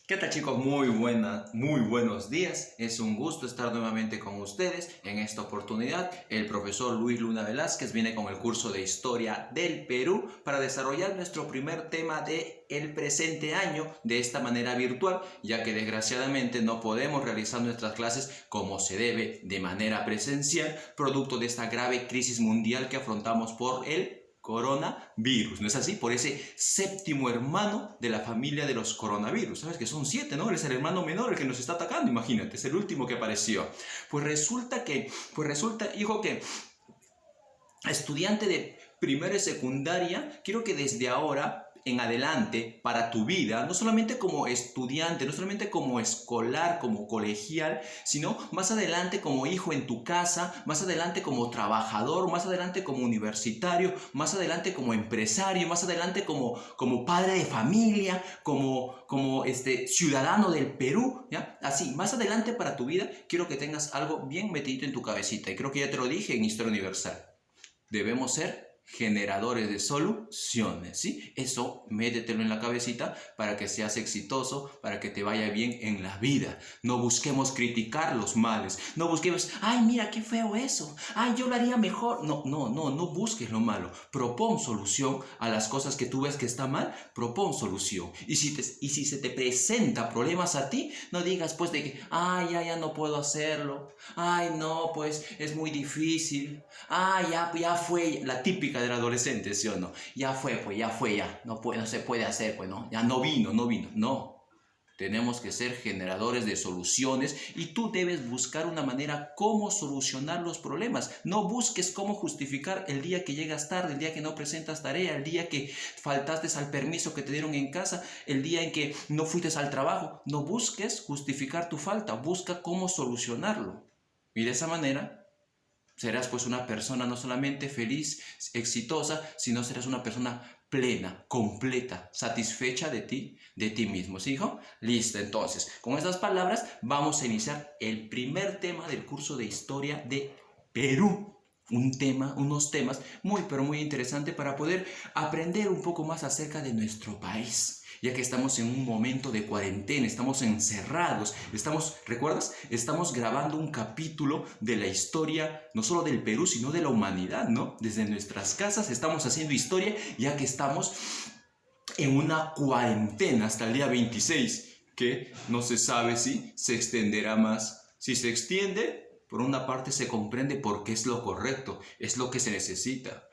¿Qué tal, chicos? Muy buenos días. Es un gusto estar nuevamente con ustedes. En esta oportunidad, el profesor Luis Luna Velázquez viene con el curso de Historia del Perú para desarrollar nuestro primer tema del presente año de esta manera virtual, ya que desgraciadamente no podemos realizar nuestras clases como se debe de manera presencial, producto de esta grave crisis mundial que afrontamos por el coronavirus, ¿no es así? Por ese séptimo hermano de la familia de los coronavirus. ¿Sabes que son 7, no? Él es el hermano menor, el que nos está atacando, imagínate, es el último que apareció. Pues resulta, hijo, que estudiante de primero y secundaria, quiero que desde ahora en adelante para tu vida, no solamente como estudiante, no solamente como escolar, como colegial, sino más adelante como hijo en tu casa, más adelante como trabajador, más adelante como universitario, más adelante como empresario, más adelante como padre de familia, como ciudadano del Perú, ¿ya? Así, más adelante para tu vida, quiero que tengas algo bien metidito en tu cabecita, y creo que ya te lo dije en Historia Universal. Debemos ser generadores de soluciones, ¿sí? Eso métetelo en la cabecita para que seas exitoso, para que te vaya bien en la vida. No busquemos criticar los males, no busquemos, ay, mira qué feo eso, ay, yo lo haría mejor. No busques lo malo, propón solución a las cosas que tú ves que está mal, propón solución. Y si se te presenta problemas a ti, no digas pues de que, ay, ya no puedo hacerlo, ay, no, pues es muy difícil, ay, ya fue, la típica del adolescente, ¿sí o no? Ya fue, ya. No se puede hacer, pues, ¿no? Ya no vino. No. Tenemos que ser generadores de soluciones y tú debes buscar una manera cómo solucionar los problemas. No busques cómo justificar el día que llegas tarde, el día que no presentas tarea, el día que faltaste al permiso que te dieron en casa, el día en que no fuiste al trabajo. No busques justificar tu falta, busca cómo solucionarlo. Y de esa manera serás pues una persona no solamente feliz, exitosa, sino serás una persona plena, completa, satisfecha de ti mismo. ¿Sí, hijo? Listo, entonces, con estas palabras vamos a iniciar el primer tema del curso de Historia de Perú. Unos temas muy, pero muy interesantes para poder aprender un poco más acerca de nuestro país, ya que estamos en un momento de cuarentena, estamos encerrados, ¿recuerdas? Estamos grabando un capítulo de la historia, no solo del Perú, sino de la humanidad, ¿no? Desde nuestras casas estamos haciendo historia, ya que estamos en una cuarentena hasta el día 26, que no se sabe si se extenderá más. Si se extiende, por una parte se comprende porque es lo correcto, es lo que se necesita.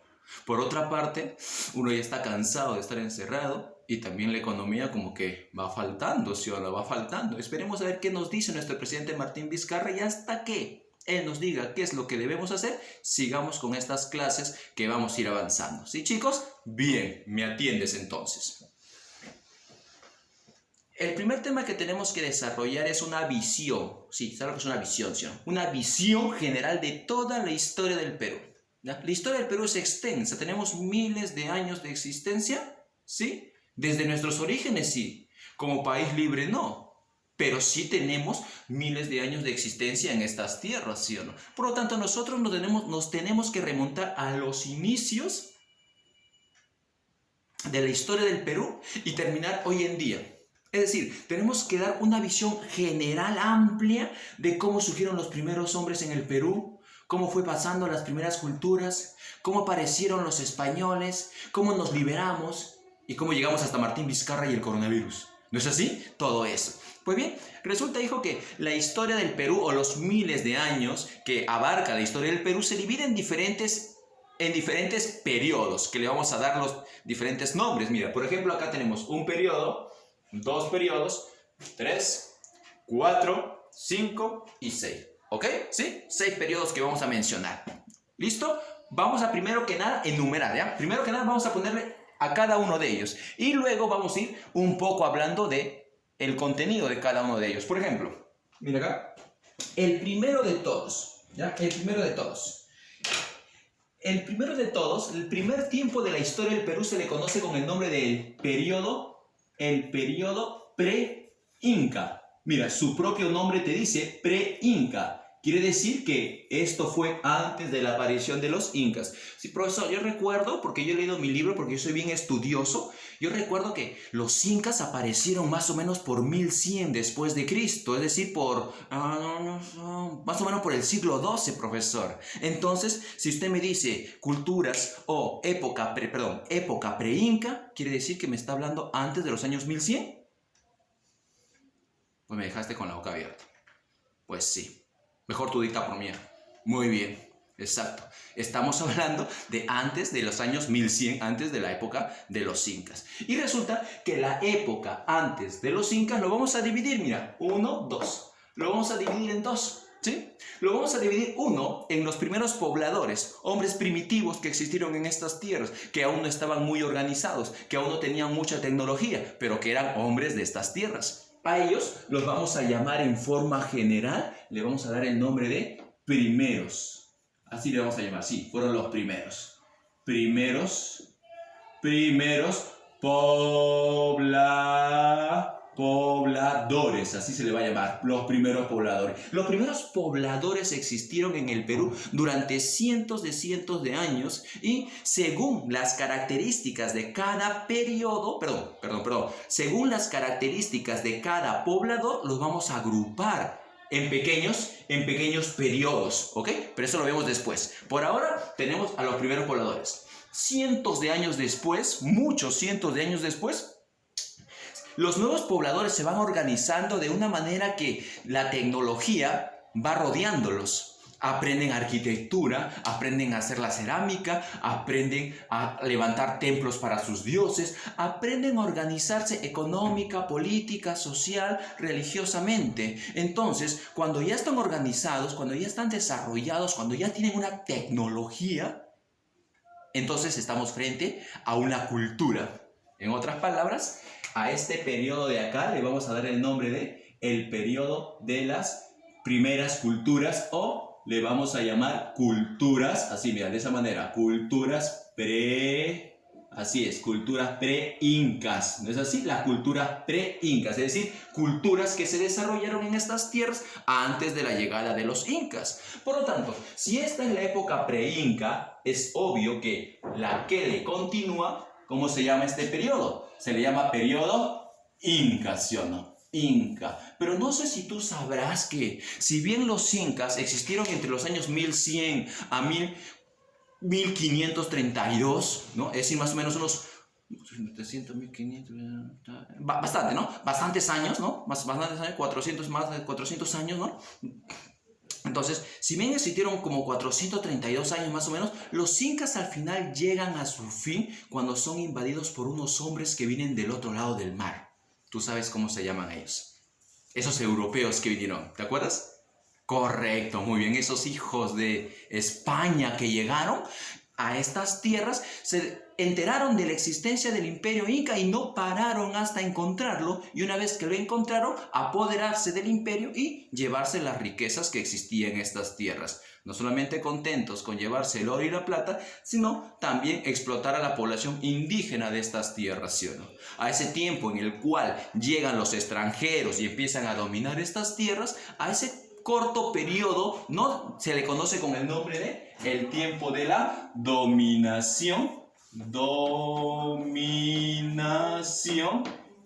Por otra parte, uno ya está cansado de estar encerrado y también la economía como que va faltando, ¿sí o no? Va faltando. Esperemos a ver qué nos dice nuestro presidente Martín Vizcarra y hasta que él nos diga qué es lo que debemos hacer, sigamos con estas clases que vamos a ir avanzando. ¿Sí, chicos? Bien, me atiendes entonces. El primer tema que tenemos que desarrollar es una visión. Sí, ¿sabes lo que es una visión? ¿Sí? Una visión general de toda la historia del Perú. ¿Ya? La historia del Perú es extensa, tenemos miles de años de existencia, ¿sí? Desde nuestros orígenes, sí. Como país libre, no. Pero sí tenemos miles de años de existencia en estas tierras, ¿sí o no? Por lo tanto, nosotros nos tenemos que remontar a los inicios de la historia del Perú y terminar hoy en día. Es decir, tenemos que dar una visión general amplia de cómo surgieron los primeros hombres en el Perú, cómo fue pasando las primeras culturas, cómo aparecieron los españoles, cómo nos liberamos y cómo llegamos hasta Martín Vizcarra y el coronavirus. ¿No es así? Todo eso. Pues bien, resulta, hijo, que la historia del Perú, o los miles de años que abarca la historia del Perú, se divide en diferentes periodos, que le vamos a dar los diferentes nombres. Mira, por ejemplo, acá tenemos un periodo, 2 periodos, 3, 4, 5 y 6. ¿Ok? ¿Sí? 6 periodos que vamos a mencionar. ¿Listo? Vamos a primero que nada enumerar, ¿ya? Primero que nada vamos a ponerle a cada uno de ellos. Y luego vamos a ir un poco hablando de el contenido de cada uno de ellos. Por ejemplo, mira acá. El primero de todos, ¿ya? El primero de todos, el primer tiempo de la historia del Perú se le conoce con el nombre del periodo pre-Inca. Mira, su propio nombre te dice pre-Inca. Quiere decir que esto fue antes de la aparición de los incas. Sí, profesor, yo recuerdo, porque yo he leído mi libro, porque yo soy bien estudioso, yo recuerdo que los incas aparecieron más o menos por 1100 después de Cristo, es decir, más o menos por el siglo XII, profesor. Entonces, si usted me dice culturas o época pre-inca, quiere decir que me está hablando antes de los años 1100. Pues me dejaste con la boca abierta. Pues sí. Mejor tú dicta por mí. Muy bien, exacto. Estamos hablando de antes de los años 1100, antes de la época de los incas. Y resulta que la época antes de los incas lo vamos a dividir, mira, 1, 2. Lo vamos a dividir en dos, ¿sí? Lo vamos a dividir, uno, en los primeros pobladores, hombres primitivos que existieron en estas tierras, que aún no estaban muy organizados, que aún no tenían mucha tecnología, pero que eran hombres de estas tierras. A ellos los vamos a llamar en forma general, le vamos a dar el nombre de primeros. Así le vamos a llamar, sí, fueron los primeros. Primeros pobladores, así se le va a llamar, los primeros pobladores. Los primeros pobladores existieron en el Perú durante cientos de años y según las características de cada periodo, según las características de cada poblador, los vamos a agrupar en pequeños periodos, ¿ok? Pero eso lo vemos después. Por ahora tenemos a los primeros pobladores. Cientos de años después, muchos cientos de años después, los nuevos pobladores se van organizando de una manera que la tecnología va rodeándolos. Aprenden arquitectura, aprenden a hacer la cerámica, aprenden a levantar templos para sus dioses, aprenden a organizarse económica, política, social, religiosamente. Entonces, cuando ya están organizados, cuando ya están desarrollados, cuando ya tienen una tecnología, entonces estamos frente a una cultura. En otras palabras, a este periodo de acá le vamos a dar el nombre de el periodo de las primeras culturas o le vamos a llamar culturas, así mira, de esa manera, culturas culturas pre-incas, ¿no es así? Las culturas pre-incas, es decir, culturas que se desarrollaron en estas tierras antes de la llegada de los incas. Por lo tanto, si esta es la época pre-inca, es obvio que la que le continúa, ¿cómo se llama este periodo? Se le llama periodo Inca, ¿sí o no? Inca. Pero no sé si tú sabrás que, si bien los incas existieron entre los años 1100 a 1532, ¿no? Es decir, más o menos unos 700, 1500, bastante, ¿no? Bastantes años, ¿no? Bastantes años, 400, más de 400 años, ¿no? Entonces, si bien existieron como 432 años más o menos, los incas al final llegan a su fin cuando son invadidos por unos hombres que vienen del otro lado del mar. Tú sabes cómo se llaman ellos. Esos europeos que vinieron, ¿te acuerdas? Correcto, muy bien. Esos hijos de España que llegaron a estas tierras se enteraron de la existencia del imperio inca y no pararon hasta encontrarlo, y una vez que lo encontraron, apoderarse del imperio y llevarse las riquezas que existían en estas tierras. No solamente contentos con llevarse el oro y la plata, sino también explotar a la población indígena de estas tierras, ¿sí o no? A ese tiempo en el cual llegan los extranjeros y empiezan a dominar estas tierras, a ese corto periodo, ¿no? Se le conoce con el nombre de el tiempo de la dominación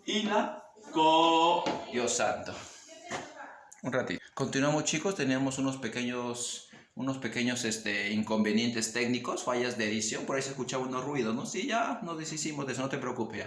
y la Dios santo. Un ratito. Continuamos, chicos. Teníamos unos pequeños inconvenientes técnicos, fallas de edición. Por ahí se escuchaba unos ruidos, ¿no? Sí, ya nos deshicimos de eso, no te preocupes.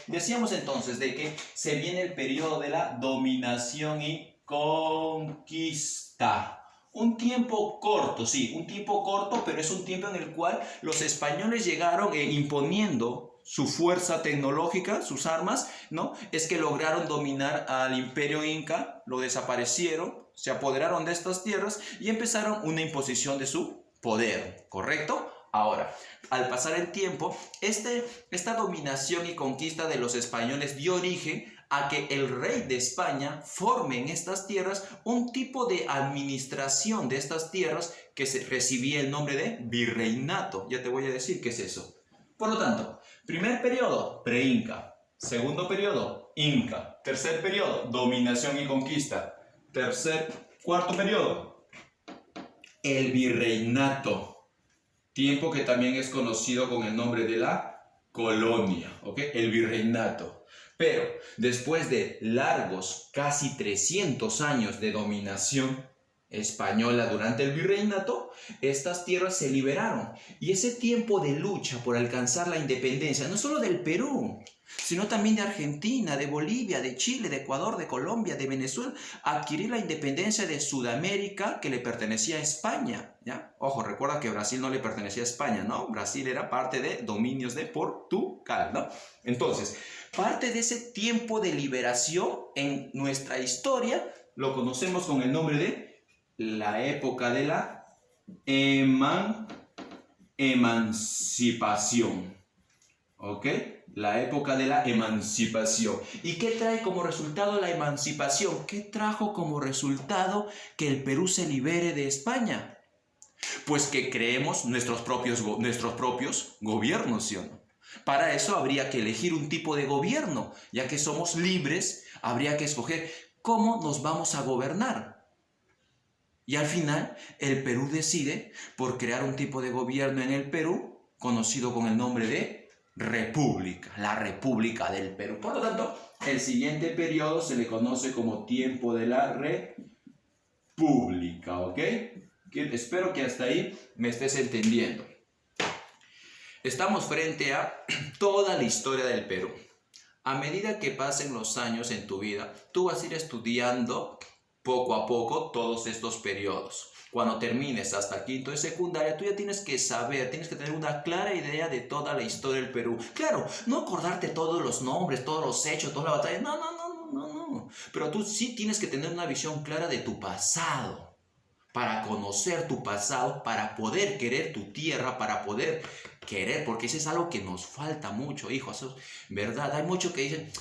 Decíamos entonces de que se viene el periodo de la dominación y conquista. Un tiempo corto, sí, un tiempo corto, pero es un tiempo en el cual los españoles llegaron imponiendo su fuerza tecnológica, sus armas, ¿no? Es que lograron dominar al imperio inca, lo desaparecieron, se apoderaron de estas tierras y empezaron una imposición de su poder, ¿correcto? Ahora, al pasar el tiempo, esta dominación y conquista de los españoles dio origen a que el rey de España forme en estas tierras un tipo de administración de estas tierras que recibía el nombre de virreinato. Ya te voy a decir qué es eso. Por lo tanto, primer periodo, pre-inca. Segundo periodo, inca. Tercer periodo, dominación y conquista. Cuarto periodo, el virreinato, tiempo que también es conocido con el nombre de la colonia, ¿ok? El virreinato. Pero después de largos, casi 300 años de dominación española durante el virreinato, estas tierras se liberaron. Y ese tiempo de lucha por alcanzar la independencia, no solo del Perú, sino también de Argentina, de Bolivia, de Chile, de Ecuador, de Colombia, de Venezuela, adquirir la independencia de Sudamérica que le pertenecía a España, ¿ya? Ojo, recuerda que Brasil no le pertenecía a España, ¿no? Brasil era parte de dominios de Portugal, ¿no? Entonces, parte de ese tiempo de liberación en nuestra historia lo conocemos con el nombre de la época de la emancipación, ¿ok? La época de la emancipación. ¿Y qué trae como resultado la emancipación? ¿Qué trajo como resultado que el Perú se libere de España? Pues que creemos nuestros propios gobiernos, ¿sí o no? Para eso habría que elegir un tipo de gobierno, ya que somos libres, habría que escoger cómo nos vamos a gobernar. Y al final, el Perú decide por crear un tipo de gobierno en el Perú, conocido con el nombre de República, la República del Perú. Por lo tanto, el siguiente periodo se le conoce como tiempo de la República, ¿ok? Espero que hasta ahí me estés entendiendo. Estamos frente a toda la historia del Perú. A medida que pasen los años en tu vida, tú vas a ir estudiando poco a poco todos estos periodos. Cuando termines hasta quinto de secundaria, tú ya tienes que saber, tienes que tener una clara idea de toda la historia del Perú. Claro, no acordarte todos los nombres, todos los hechos, toda la batalla. No. Pero tú sí tienes que tener una visión clara de tu pasado. Para conocer tu pasado, para poder querer tu tierra, para poder querer, porque eso es algo que nos falta mucho, hijos, ¿verdad? Hay muchos que dicen,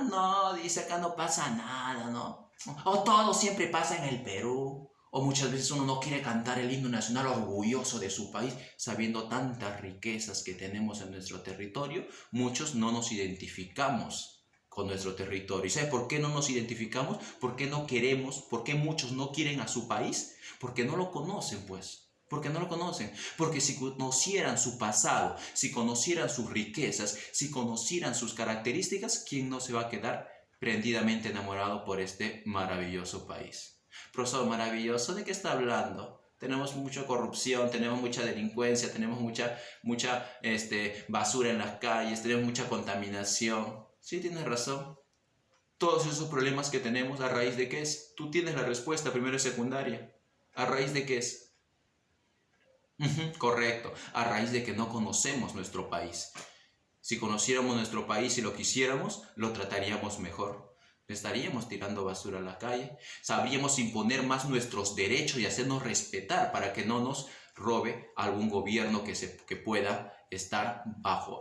no, dice acá no pasa nada, ¿no? O todo siempre pasa en el Perú. O muchas veces uno no quiere cantar el himno nacional orgulloso de su país, sabiendo tantas riquezas que tenemos en nuestro territorio. Muchos no nos identificamos con nuestro territorio. ¿Y sabe por qué no nos identificamos? ¿Por qué no queremos? ¿Por qué muchos no quieren a su país? Porque no lo conocen, pues. Porque no lo conocen. Porque si conocieran su pasado, si conocieran sus riquezas, si conocieran sus características, ¿quién no se va a quedar prendidamente enamorado por este maravilloso país? Profesor, maravilloso, ¿de qué está hablando? Tenemos mucha corrupción, tenemos mucha delincuencia, tenemos mucha basura en las calles, tenemos mucha contaminación. Sí, tienes razón. Todos esos problemas que tenemos, ¿a raíz de qué es? Tú tienes la respuesta, primero y secundaria. ¿A raíz de qué es? Correcto, a raíz de que no conocemos nuestro país. Si conociéramos nuestro país y lo quisiéramos, lo trataríamos mejor. Le estaríamos tirando basura a la calle. Sabríamos imponer más nuestros derechos y hacernos respetar para que no nos robe algún gobierno que pueda estar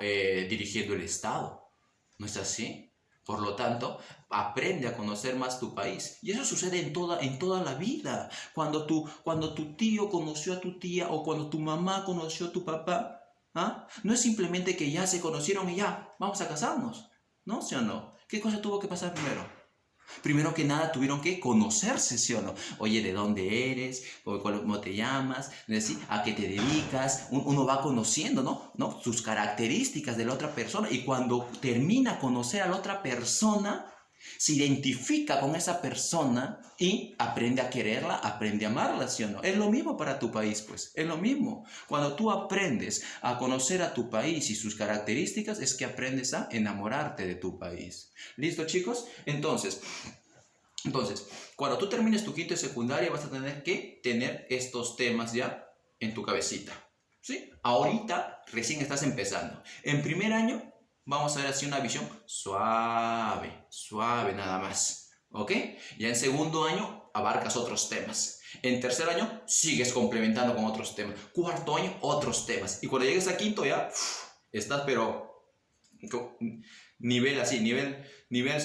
dirigiendo el Estado. ¿No es así? Por lo tanto, aprende a conocer más tu país. Y eso sucede en toda la vida. Cuando tu tío conoció a tu tía o cuando tu mamá conoció a tu papá, no es simplemente que ya se conocieron y ya, vamos a casarnos. ¿No? ¿Sí o no? ¿Qué cosa tuvo que pasar primero? Primero que nada tuvieron que conocerse, ¿sí o no? Oye, ¿de dónde eres? ¿Cómo te llamas? ¿A qué te dedicas? Uno va conociendo, ¿no? Sus características de la otra persona. Y cuando termina a conocer a la otra persona, se identifica con esa persona y aprende a quererla, aprende a amarla, ¿sí o no? Es lo mismo para tu país, pues, es lo mismo. Cuando tú aprendes a conocer a tu país y sus características, es que aprendes a enamorarte de tu país. ¿Listo, chicos? Entonces, cuando tú termines tu quinto de secundaria, vas a tener que tener estos temas ya en tu cabecita, ¿sí? Ahorita recién estás empezando. En primer año, vamos a ver así una visión suave nada más, ¿ok? Ya en segundo año abarcas otros temas. En tercer año sigues complementando con otros temas. Cuarto año, otros temas. Y cuando llegues a quinto ya estás pero nivel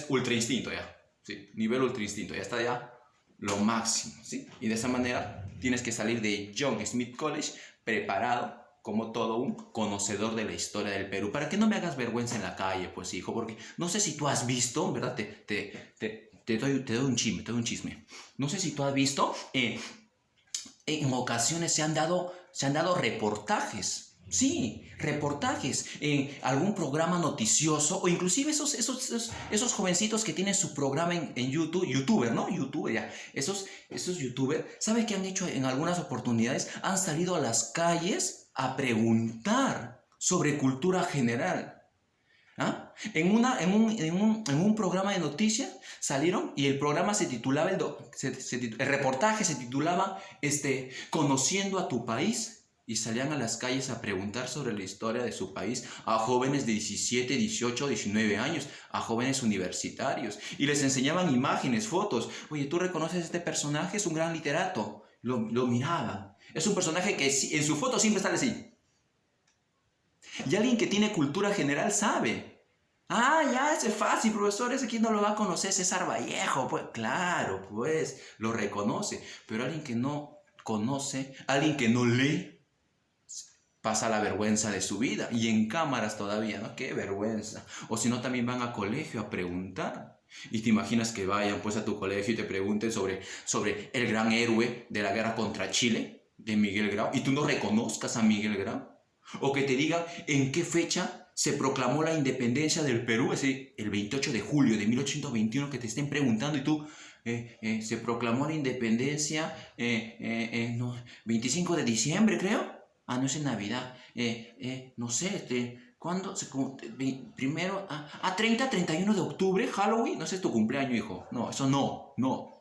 ultra instinto ya. Sí, nivel ultra instinto, ya está ya lo máximo, ¿sí? Y de esa manera tienes que salir de John Smith College preparado como todo un conocedor de la historia del Perú, para que no me hagas vergüenza en la calle, pues hijo, porque no sé si tú has visto, ¿verdad? te doy un chisme. No sé si tú has visto, en ocasiones se han dado reportajes. Sí, reportajes en algún programa noticioso o inclusive esos jovencitos que tienen su programa en YouTube, youtuber, ¿no? Youtuber, ya. Esos youtubers, ¿sabe qué han hecho en algunas oportunidades? Han salido a las calles a preguntar sobre cultura general. ¿Ah? En un programa de noticias salieron y el programa se titulaba, el reportaje se titulaba Conociendo a tu país, y salían a las calles a preguntar sobre la historia de su país a jóvenes de 17, 18, 19 años, a jóvenes universitarios, y les enseñaban imágenes, fotos. Oye, ¿tú reconoces a este personaje? Es un gran literato. Lo miraban. Es un personaje que en su foto siempre sale así. Y alguien que tiene cultura general sabe. Ah, ya, ese es fácil, profesor, ese quién no lo va a conocer, César Vallejo. Pues claro, pues lo reconoce. Pero alguien que no conoce, alguien que no lee, pasa la vergüenza de su vida. Y en cámaras todavía, ¿no? Qué vergüenza. O si no, también van a colegio a preguntar. Y te imaginas que vayan pues a tu colegio y te pregunten sobre el gran héroe de la guerra contra Chile, de Miguel Grau, y tú no reconozcas a Miguel Grau. O que te digan en qué fecha se proclamó la independencia del Perú, es decir, el 28 de julio de 1821, que te estén preguntando y tú, se proclamó la independencia, no, 25 de diciembre, creo. Ah, no es en Navidad. No sé, ¿cuándo? Primero, 30, 31 de octubre, Halloween. No sé, es tu cumpleaños, hijo. No, eso no, no.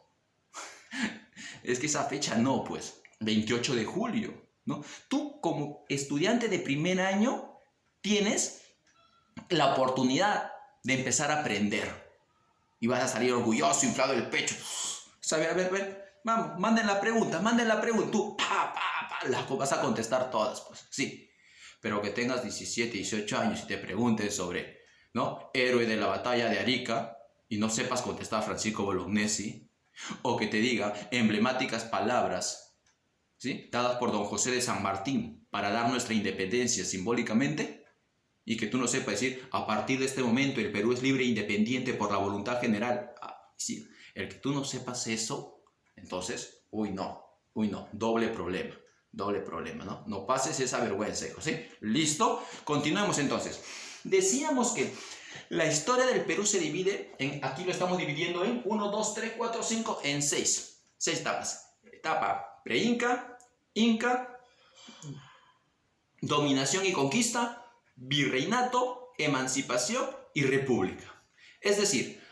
Es que esa fecha no, pues. 28 de julio, ¿no? Tú como estudiante de primer año tienes la oportunidad de empezar a aprender. Y vas a salir orgulloso, inflado el pecho. ¿Sabe? A ver, vamos, manden la pregunta. Tú, las vas a contestar todas, pues, sí. Pero que tengas 17, 18 años y te preguntes sobre, ¿no? Héroe de la batalla de Arica y no sepas contestar Francisco Bolognesi, o que te diga emblemáticas palabras, ¿sí? Dadas por don José de San Martín para dar nuestra independencia simbólicamente, y que tú no sepas decir, a partir de este momento el Perú es libre e independiente por la voluntad general. Sí, el que tú no sepas eso, entonces, uy no, doble problema, ¿no? No pases esa vergüenza, hijo, ¿sí? ¿Listo? Continuemos entonces. Decíamos que la historia del Perú se divide aquí lo estamos dividiendo en 1, 2, 3, 4, 5, en 6. 6 etapas. Etapa pre-inca, inca, dominación y conquista, virreinato, emancipación y república. Es decir,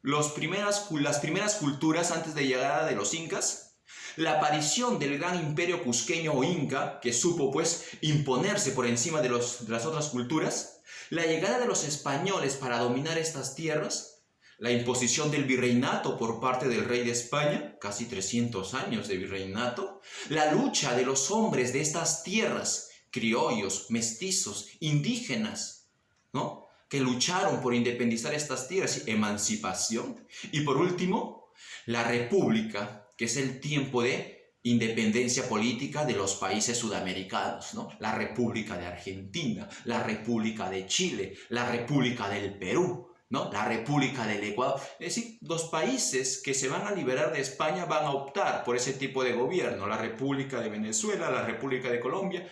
las primeras culturas antes de llegada de los incas, la aparición del gran imperio cusqueño o inca, que supo pues imponerse por encima de las otras culturas, la llegada de los españoles para dominar estas tierras, la imposición del virreinato por parte del rey de España, casi 300 años de virreinato, la lucha de los hombres de estas tierras, criollos, mestizos, indígenas, ¿no? Que lucharon por independizar estas tierras, emancipación. Y por último, la república, que es el tiempo de independencia política de los países sudamericanos, ¿no? La República de Argentina, la República de Chile, la República del Perú, ¿no? La República del Ecuador. Es decir, los países que se van a liberar de España van a optar por ese tipo de gobierno. La República de Venezuela, la República de Colombia.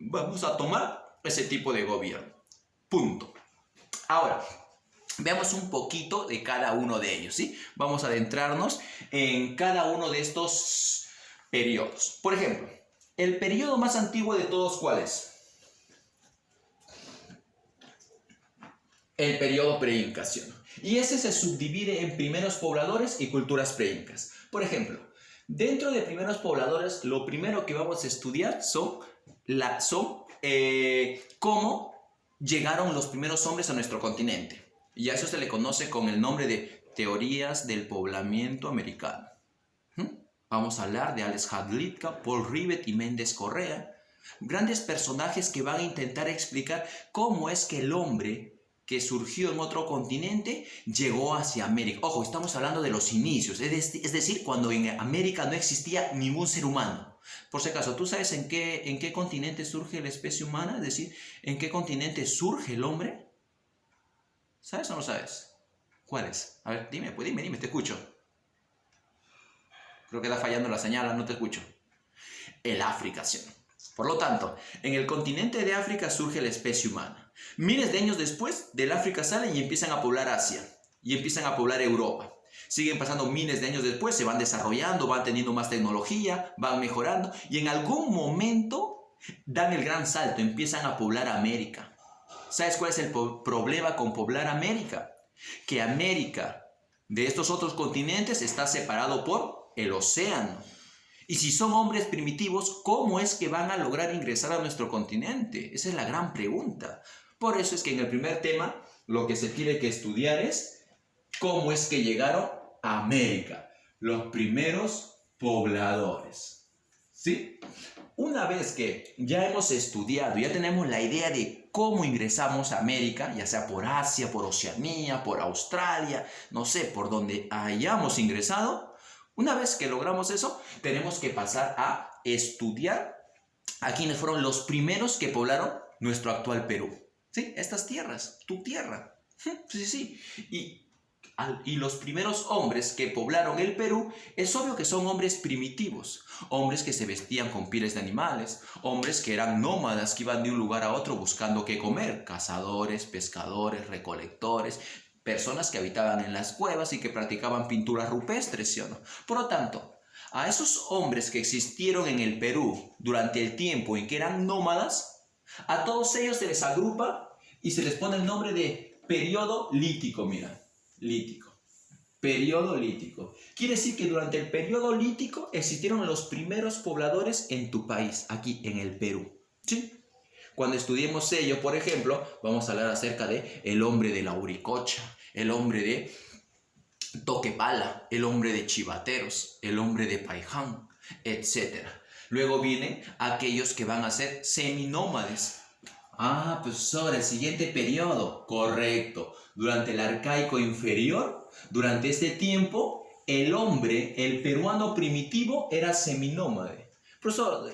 Vamos a tomar ese tipo de gobierno. Punto. Ahora, veamos un poquito de cada uno de ellos, ¿sí? Vamos a adentrarnos en cada uno de estos periodos. Por ejemplo, el periodo más antiguo de todos, ¿cuál es? El periodo preincación. Y ese se subdivide en primeros pobladores y culturas preincas. Por ejemplo, dentro de primeros pobladores, lo primero que vamos a estudiar son cómo llegaron los primeros hombres a nuestro continente. Y a eso se le conoce con el nombre de teorías del poblamiento americano. Vamos a hablar de Alex Hadlipka, Paul Rivet y Méndez Correa, grandes personajes que van a intentar explicar cómo es que el hombre que surgió en otro continente llegó hacia América. Ojo, estamos hablando de los inicios, es decir, cuando en América no existía ningún ser humano. Por si acaso, ¿tú sabes en qué continente surge la especie humana? Es decir, ¿en qué continente surge el hombre? ¿Sabes o no sabes? ¿Cuáles? A ver, dime, pues dime, te escucho. Creo que está fallando la señal, no te escucho. El África, ¿sí? Por lo tanto, en el continente de África surge la especie humana. Miles de años después, del África salen y empiezan a poblar Asia. Y empiezan a poblar Europa. Siguen pasando miles de años después, se van desarrollando, van teniendo más tecnología, van mejorando. Y en algún momento dan el gran salto, empiezan a poblar América. ¿Sabes cuál es el problema con poblar América? Que América de estos otros continentes está separado por el océano. Y si son hombres primitivos, ¿cómo es que van a lograr ingresar a nuestro continente? Esa es la gran pregunta. Por eso es que en el primer tema lo que se tiene que estudiar es cómo es que llegaron a América, los primeros pobladores. ¿Sí? Una vez que ya hemos estudiado, ya tenemos la idea de cómo ingresamos a América, ya sea por Asia, por Oceanía, por Australia, no sé, por donde hayamos ingresado, una vez que logramos eso, tenemos que pasar a estudiar a quienes fueron los primeros que poblaron nuestro actual Perú. ¿Sí? Estas tierras, tu tierra. Sí, sí. Y los primeros hombres que poblaron el Perú, es obvio que son hombres primitivos, hombres que se vestían con pieles de animales, hombres que eran nómadas, que iban de un lugar a otro buscando qué comer, cazadores, pescadores, recolectores, personas que habitaban en las cuevas y que practicaban pinturas rupestres, ¿sí o no? Por lo tanto, a esos hombres que existieron en el Perú durante el tiempo en que eran nómadas, a todos ellos se les agrupa y se les pone el nombre de periodo lítico, mira. Lítico. Periodo lítico. Quiere decir que durante el periodo lítico existieron los primeros pobladores en tu país, aquí en el Perú. ¿Sí? Cuando estudiemos ello, por ejemplo, vamos a hablar acerca de el hombre de Lauricocha, el hombre de Toquepala, el hombre de Chivateros, el hombre de Paiján, etc. Luego vienen aquellos que van a ser seminómades. Ah, profesor, el siguiente periodo. Correcto. Durante el arcaico inferior, durante este tiempo, el hombre, el peruano primitivo, era seminómade. Profesor,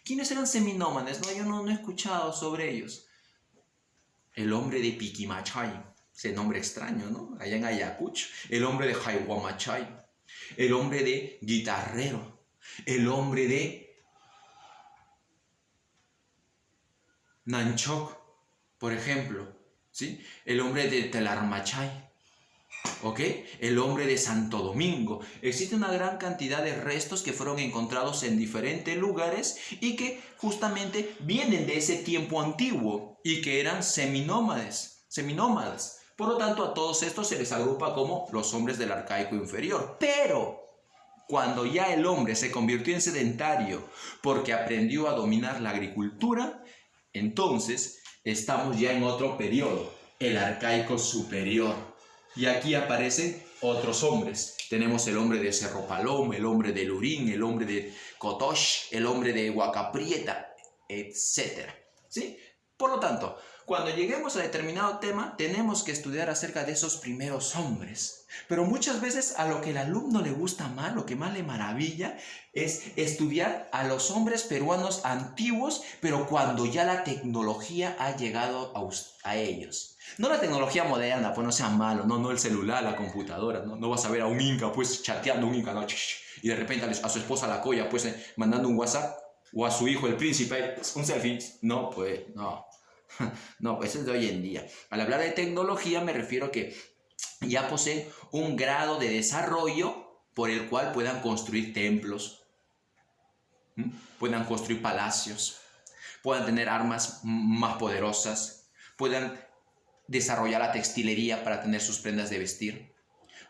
¿quiénes eran seminómades? No, yo no he escuchado sobre ellos. El hombre de Piquimachay, ese nombre extraño, ¿no? Allá en Ayacucho. El hombre de Jaihuamachay. El hombre de Guitarrero. El hombre de Nanchoc, por ejemplo, ¿sí? El hombre de Telarmachay, ¿ok? El hombre de Santo Domingo. Existe una gran cantidad de restos que fueron encontrados en diferentes lugares y que justamente vienen de ese tiempo antiguo y que eran seminómades. Por lo tanto, a todos estos se les agrupa como los hombres del arcaico inferior. Pero cuando ya el hombre se convirtió en sedentario porque aprendió a dominar la agricultura, entonces estamos ya en otro periodo, el arcaico superior. Y aquí aparecen otros hombres. Tenemos el hombre de Cerro Paloma, el hombre de Lurín, el hombre de Cotosh, el hombre de Huacaprieta, etc. ¿Sí? Por lo tanto, cuando lleguemos a determinado tema, tenemos que estudiar acerca de esos primeros hombres. Pero muchas veces a lo que el alumno le gusta más, lo que más le maravilla, es estudiar a los hombres peruanos antiguos, pero cuando ya la tecnología ha llegado a ellos. No la tecnología moderna, pues no sea malo, no el celular, la computadora, no vas a ver a un inca, pues chateando un inca, ¿no? Y de repente a su esposa la colla, pues mandando un WhatsApp, o a su hijo el príncipe, un selfie. No, pues, no. No, pues eso es de hoy en día. Al hablar de tecnología me refiero a que ya poseen un grado de desarrollo por el cual puedan construir templos, puedan construir palacios, puedan tener armas más poderosas, puedan desarrollar la textilería para tener sus prendas de vestir,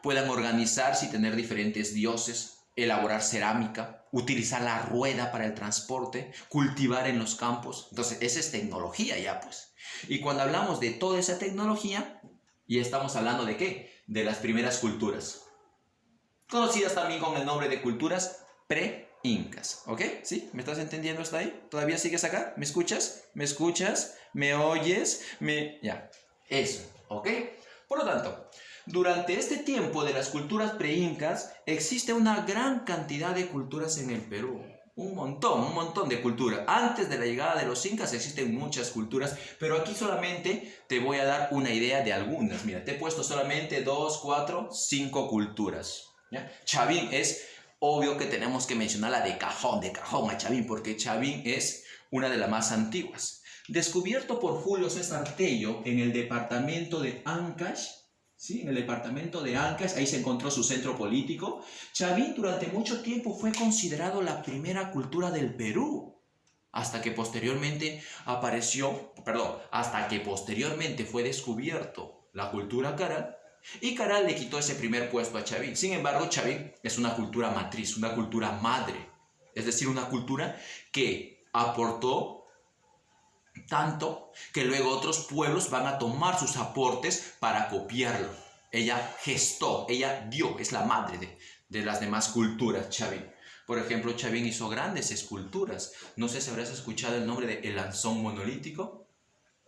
puedan organizarse y tener diferentes dioses, elaborar cerámica, utilizar la rueda para el transporte, cultivar en los campos. Entonces, esa es tecnología ya, pues. Y cuando hablamos de toda esa tecnología, ya estamos hablando ¿de qué? De las primeras culturas, conocidas también con el nombre de culturas pre-incas. ¿Ok? ¿Sí? ¿Me estás entendiendo hasta ahí? ¿Todavía sigues acá? ¿Me escuchas? ¿Me escuchas? ¿Me oyes? Ya. Eso. ¿Ok? Por lo tanto, durante este tiempo de las culturas pre-incas, existe una gran cantidad de culturas en el Perú. un montón de culturas. Antes de la llegada de los incas existen muchas culturas, pero aquí solamente te voy a dar una idea de algunas. Mira, te he puesto solamente 2, 4, 5 culturas. ¿Ya? Chavín es obvio que tenemos que mencionarla de cajón a Chavín, porque Chavín es una de las más antiguas. Descubierto por Julio César Tello en el departamento de Ancash, ¿sí? En el departamento de Ancash, ahí se encontró su centro político. Chavín durante mucho tiempo fue considerado la primera cultura del Perú, hasta que posteriormente fue descubierto la cultura Caral, y Caral le quitó ese primer puesto a Chavín. Sin embargo, Chavín es una cultura matriz, una cultura madre, es decir, una cultura que aportó tanto que luego otros pueblos van a tomar sus aportes para copiarlo. Ella gestó, ella dio, es la madre de las demás culturas, Chavín. Por ejemplo, Chavín hizo grandes esculturas. No sé si habrás escuchado el nombre de El Anzón Monolítico.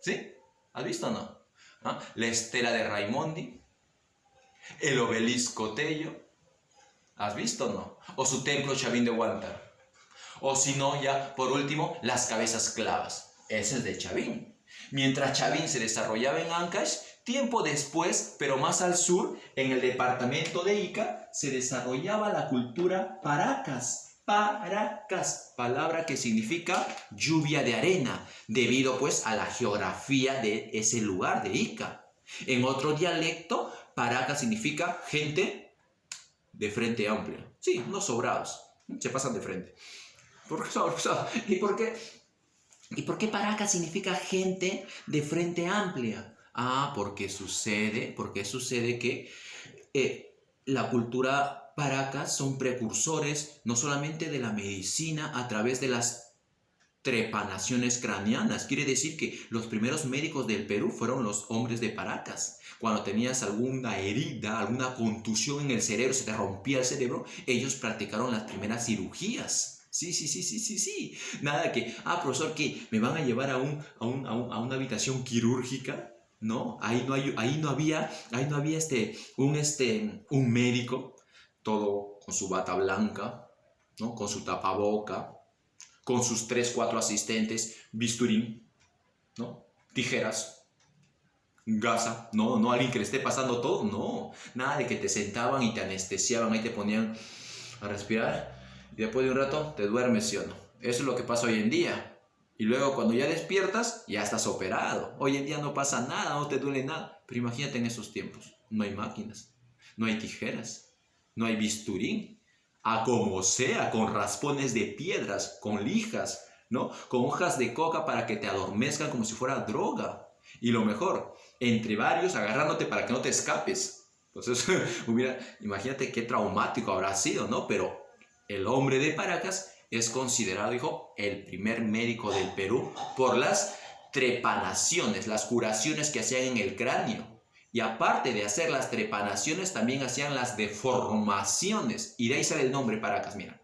¿Sí? ¿Has visto o no? ¿Ah? La Estela de Raimondi, el Obelisco Tello. ¿Has visto o no? O su templo Chavín de Huántar. O si no, ya por último, las cabezas clavas. Ese es de Chavín. Mientras Chavín se desarrollaba en Ancash, tiempo después, pero más al sur, en el departamento de Ica, se desarrollaba la cultura Paracas. Paracas, palabra que significa lluvia de arena, debido pues a la geografía de ese lugar de Ica. En otro dialecto, Paracas significa gente de frente amplio. Sí, no sobrados, se pasan de frente. ¿Y por qué? ¿Y por qué Paracas significa gente de frente amplia? Porque sucede que la cultura Paracas son precursores no solamente de la medicina a través de las trepanaciones craneanas. Quiere decir que los primeros médicos del Perú fueron los hombres de Paracas. Cuando tenías alguna herida, alguna contusión en el cerebro, se te rompía el cerebro, ellos practicaron las primeras cirugías. Sí. Nada que, profesor, ¿qué? ¿Me van a llevar a una habitación quirúrgica? No, ahí no había un médico, todo con su bata blanca, ¿no? Con su tapaboca, con sus 3, 4 asistentes, bisturín, ¿no? Tijeras, gasa, no alguien que le esté pasando todo, no. Nada de que te sentaban y te anestesiaban, ahí te ponían a respirar. Y después de un rato te duermes, ¿sí o no? Eso es lo que pasa hoy en día. Y luego cuando ya despiertas, ya estás operado. Hoy en día no pasa nada, no te duele nada. Pero imagínate en esos tiempos. No hay máquinas, no hay tijeras, no hay bisturín. A como sea, con raspones de piedras, con lijas, ¿no? Con hojas de coca para que te adormezcan como si fuera droga. Y lo mejor, entre varios agarrándote para que no te escapes. Entonces, imagínate qué traumático habrá sido, ¿no? Pero el hombre de Paracas es considerado, hijo, el primer médico del Perú por las trepanaciones, las curaciones que hacían en el cráneo. Y aparte de hacer las trepanaciones, también hacían las deformaciones. Y de ahí sale el nombre Paracas, mira.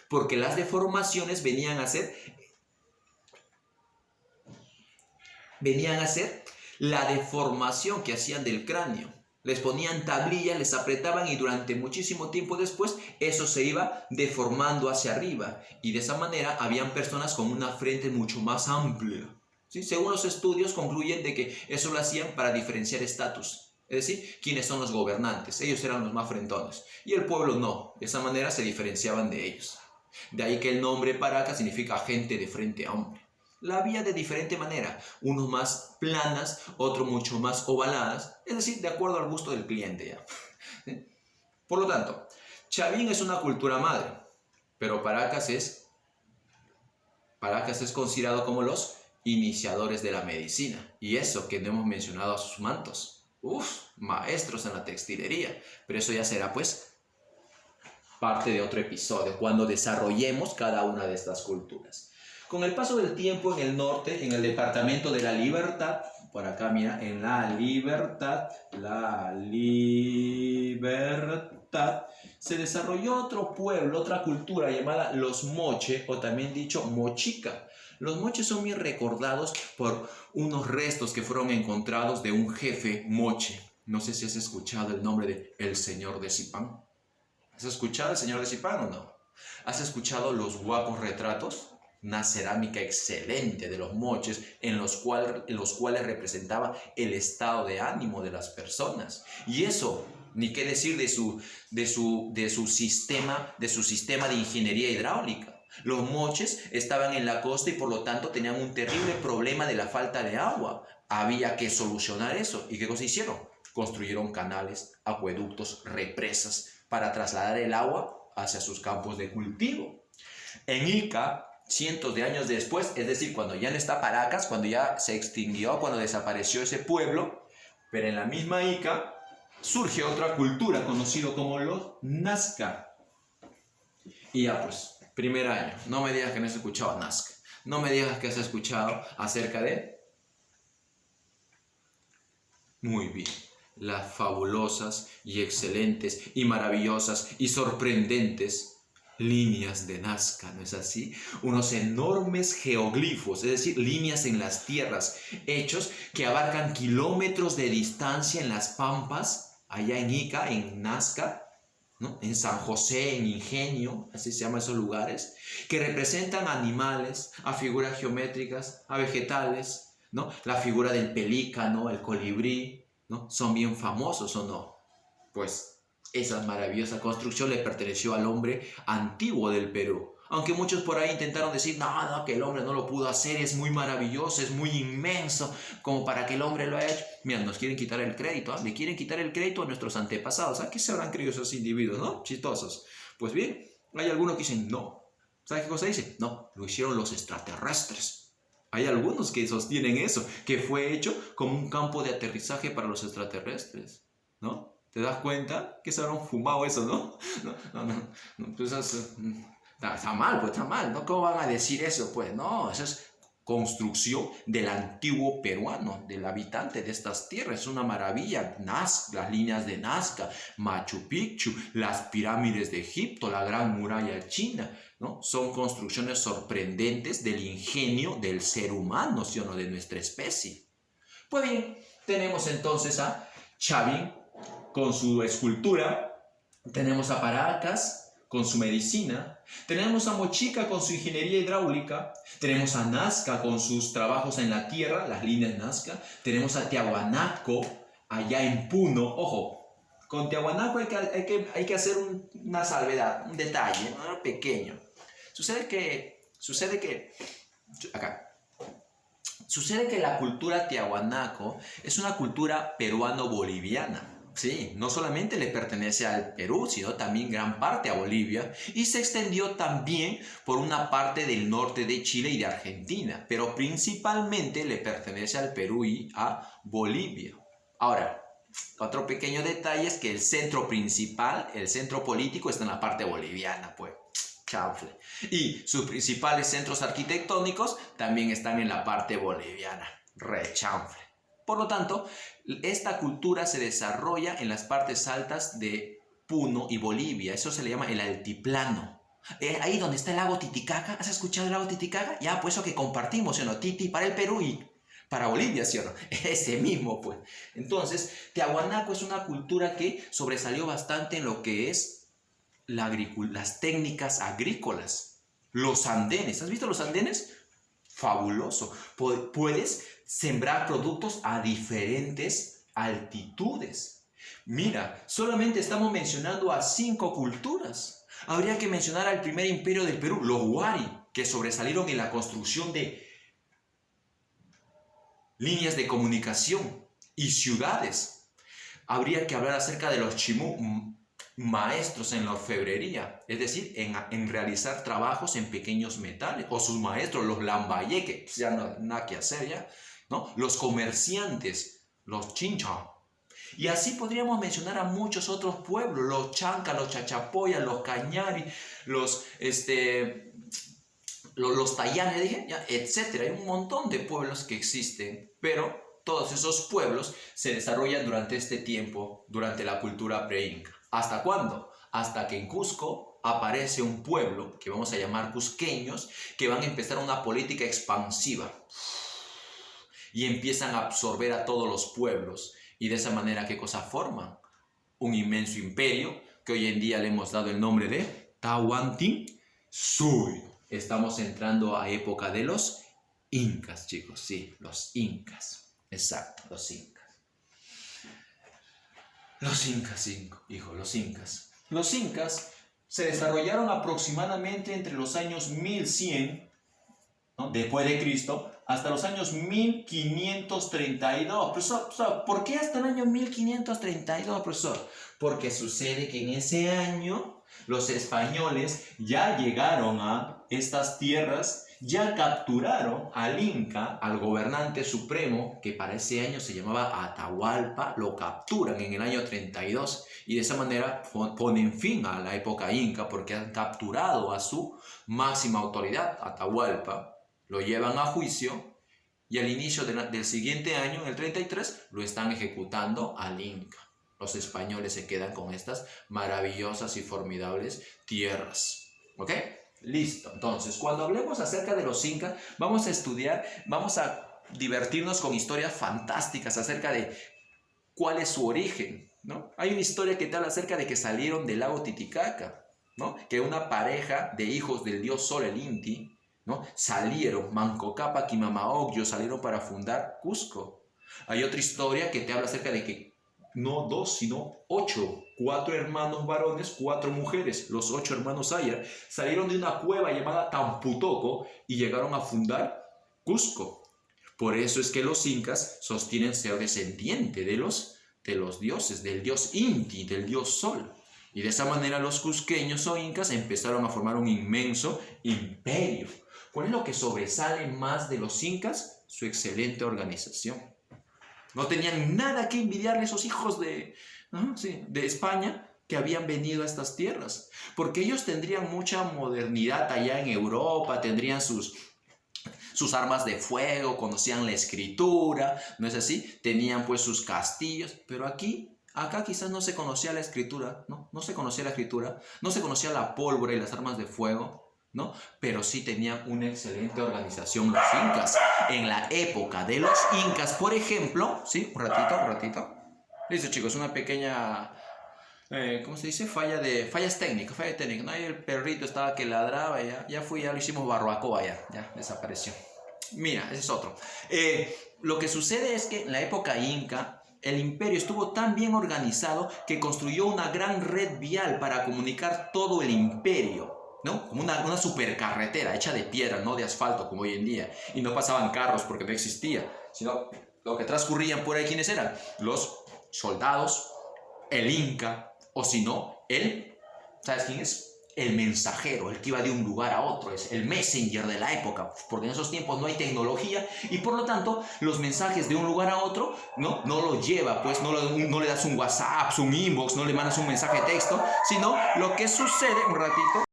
Porque las deformaciones venían a ser la deformación que hacían del cráneo. Les ponían tablillas, les apretaban y durante muchísimo tiempo después eso se iba deformando hacia arriba. Y de esa manera habían personas con una frente mucho más amplia. ¿Sí? Según los estudios concluyen de que eso lo hacían para diferenciar estatus. Es decir, quiénes son los gobernantes. Ellos eran los más frentones. Y el pueblo no. De esa manera se diferenciaban de ellos. De ahí que el nombre Paracas significa gente de frente amplia. La había de diferente manera, unos más planas, otros mucho más ovaladas, es decir, de acuerdo al gusto del cliente ya. Por lo tanto, Chavín es una cultura madre, pero Paracas es considerado como los iniciadores de la medicina, y eso que no hemos mencionado a sus mantos. Maestros en la textilería, pero eso ya será pues parte de otro episodio, cuando desarrollemos cada una de estas culturas. Con el paso del tiempo en el norte, en el departamento de La Libertad, por acá mira, en La Libertad, se desarrolló otro pueblo, otra cultura llamada los Moche, o también dicho Mochica. Los Moches son bien recordados por unos restos que fueron encontrados de un jefe Moche. No sé si has escuchado el nombre de El Señor de Zipán. ¿Has escuchado El Señor de Zipán o no? ¿Has escuchado los guapos retratos? Una cerámica excelente de los moches en los cuales representaba el estado de ánimo de las personas. Y eso, ni qué decir de su sistema de ingeniería hidráulica. Los moches estaban en la costa y por lo tanto tenían un terrible problema de la falta de agua. Había que solucionar eso. ¿Y qué cosa hicieron? Construyeron canales, acueductos, represas para trasladar el agua hacia sus campos de cultivo. En Ica, cientos de años después, es decir, cuando ya no está Paracas, cuando ya se extinguió, cuando desapareció ese pueblo, pero en la misma Ica surge otra cultura conocida como los Nazca. Y ya pues, primer año, no me digas que no has escuchado Nazca, no me digas que has escuchado acerca de... Muy bien, las fabulosas y excelentes y maravillosas y sorprendentes líneas de Nazca, ¿no es así? Unos enormes geoglifos, es decir, líneas en las tierras, hechos que abarcan kilómetros de distancia en las pampas, allá en Ica, en Nazca, ¿no? En San José, en Ingenio, así se llaman esos lugares, que representan animales, a figuras geométricas, a vegetales, ¿no? La figura del pelícano, el colibrí, ¿no? Son bien famosos, ¿o no? Pues esa maravillosa construcción le perteneció al hombre antiguo del Perú. Aunque muchos por ahí intentaron decir, no, que el hombre no lo pudo hacer, es muy maravilloso, es muy inmenso, como para que el hombre lo haya hecho. Mira, nos quieren quitar el crédito, ¿eh? Le quieren quitar el crédito a nuestros antepasados. ¿A qué se habrán creído esos individuos, no? Chistosos. Pues bien, hay algunos que dicen, no. ¿Sabes qué cosa dice? No, lo hicieron los extraterrestres. Hay algunos que sostienen eso, que fue hecho como un campo de aterrizaje para los extraterrestres, ¿no? ¿Te das cuenta? Que se habrán fumado eso, ¿no? No, pues está mal, pues está mal, ¿no? ¿Cómo van a decir eso? Pues no, eso es construcción del antiguo peruano, del habitante de estas tierras. Es una maravilla. Las líneas de Nazca, Machu Picchu, las pirámides de Egipto, la gran muralla china, ¿no? Son construcciones sorprendentes del ingenio del ser humano, ¿sí o no? De nuestra especie. Pues bien, tenemos entonces a Chavín con su escultura, tenemos a Paracas con su medicina, tenemos a Mochica con su ingeniería hidráulica, tenemos a Nazca con sus trabajos en la tierra, las líneas Nazca, tenemos a Tiahuanaco allá en Puno. Ojo, con Tiahuanaco hay que hacer una salvedad, un detalle, ¿no? Pequeño. Sucede que la cultura tiahuanaco es una cultura peruano-boliviana. Sí, no solamente le pertenece al Perú, sino también gran parte a Bolivia y se extendió también por una parte del norte de Chile y de Argentina, pero principalmente le pertenece al Perú y a Bolivia. Ahora, otro pequeño detalle es que el centro principal, el centro político está en la parte boliviana, pues. Chanfle. Y sus principales centros arquitectónicos también están en la parte boliviana. Rechanfle. Por lo tanto, esta cultura se desarrolla en las partes altas de Puno y Bolivia. Eso se le llama el altiplano. Ahí donde está el lago Titicaca. ¿Has escuchado el lago Titicaca? Ya, pues eso que compartimos, ¿sí o no? Titi para el Perú y para Bolivia, ¿sí o no? Ese mismo, pues. Entonces, Tiahuanaco es una cultura que sobresalió bastante en lo que es las técnicas agrícolas. Los andenes. ¿Has visto los andenes? Fabuloso. Puedes sembrar productos a diferentes altitudes. Mira, solamente estamos mencionando a 5 culturas. Habría que mencionar al primer imperio del Perú, los Huari, que sobresalieron en la construcción de líneas de comunicación y ciudades. Habría que hablar acerca de los Chimú, maestros en la orfebrería, es decir, en realizar trabajos en pequeños metales, o sus maestros, los Lambaye, que ya no nada que hacer ya, ¿no? Los comerciantes, los Chincha. Y así podríamos mencionar a muchos otros pueblos, los Chancas, los Chachapoyas, los Cañari, los Tayanes, dije, ya, etcétera. Hay un montón de pueblos que existen, pero todos esos pueblos se desarrollan durante este tiempo, durante la cultura pre-inca. ¿Hasta cuándo? Hasta que en Cusco aparece un pueblo que vamos a llamar cusqueños, que van a empezar una política expansiva y empiezan a absorber a todos los pueblos y de esa manera, ¿qué cosa forman? Un inmenso imperio que hoy en día le hemos dado el nombre de Tahuantinsuyo. Estamos entrando a época de los incas, chicos. Sí, los incas. Exacto, los incas. Los incas, hijo, los incas. Los incas se desarrollaron aproximadamente entre los años 1100, ¿no?, después de Cristo, hasta los años 1532. Profesor, ¿por qué hasta el año 1532, profesor? Porque sucede que en ese año los españoles ya llegaron a estas tierras, ya capturaron al Inca, al gobernante supremo, que para ese año se llamaba Atahualpa, lo capturan en el año 32 y de esa manera ponen fin a la época Inca porque han capturado a su máxima autoridad, Atahualpa, lo llevan a juicio y al inicio del siguiente año, en el 33, lo están ejecutando al Inca. Los españoles se quedan con estas maravillosas y formidables tierras. ¿Ok? Listo. Entonces, cuando hablemos acerca de los incas, vamos a estudiar, vamos a divertirnos con historias fantásticas acerca de cuál es su origen, ¿no? Hay una historia que te habla acerca de que salieron del lago Titicaca, ¿no? Que una pareja de hijos del dios Sol, el Inti, ¿no?, salieron, Manco Cápac y Mama Ocllo salieron para fundar Cusco. Hay otra historia que te habla acerca de que no 2, sino 8, 4 hermanos varones, 4 mujeres, los 8 hermanos Ayar, salieron de una cueva llamada Tamputoco y llegaron a fundar Cusco. Por eso es que los incas sostienen ser descendiente de los dioses, del dios Inti, del dios Sol. Y de esa manera los cusqueños o incas empezaron a formar un inmenso imperio. ¿Cuál es lo que sobresale más de los incas? Su excelente organización. No tenían nada que envidiarle a esos hijos de España que habían venido a estas tierras. Porque ellos tendrían mucha modernidad allá en Europa, tendrían sus armas de fuego, conocían la escritura, ¿no es así? Tenían pues sus castillos, pero acá quizás no se conocía la escritura, ¿no? No se conocía la escritura, no se conocía la pólvora y las armas de fuego, ¿no? Pero sí tenían una excelente organización los incas. En la época de los incas, por ejemplo, ¿sí? Un ratito. Listo, chicos, una pequeña, ¿cómo se dice? Fallas técnicas, ¿no? Ahí el perrito estaba que ladraba, ya lo hicimos barbacoa, ya desapareció. Mira, ese es otro. Lo que sucede es que en la época inca, el imperio estuvo tan bien organizado que construyó una gran red vial para comunicar todo el imperio, ¿no? Como una supercarretera hecha de piedra, no de asfalto como hoy en día. Y no pasaban carros porque no existía, sino lo que transcurrían por ahí, ¿quiénes eran? Los soldados, el inca, o si no, ¿sabes quién es? El mensajero, el que iba de un lugar a otro, es el messenger de la época, porque en esos tiempos no hay tecnología y por lo tanto los mensajes de un lugar a otro no lo lleva, pues no le das un WhatsApp, un inbox, no le mandas un mensaje de texto, sino lo que sucede, un ratito.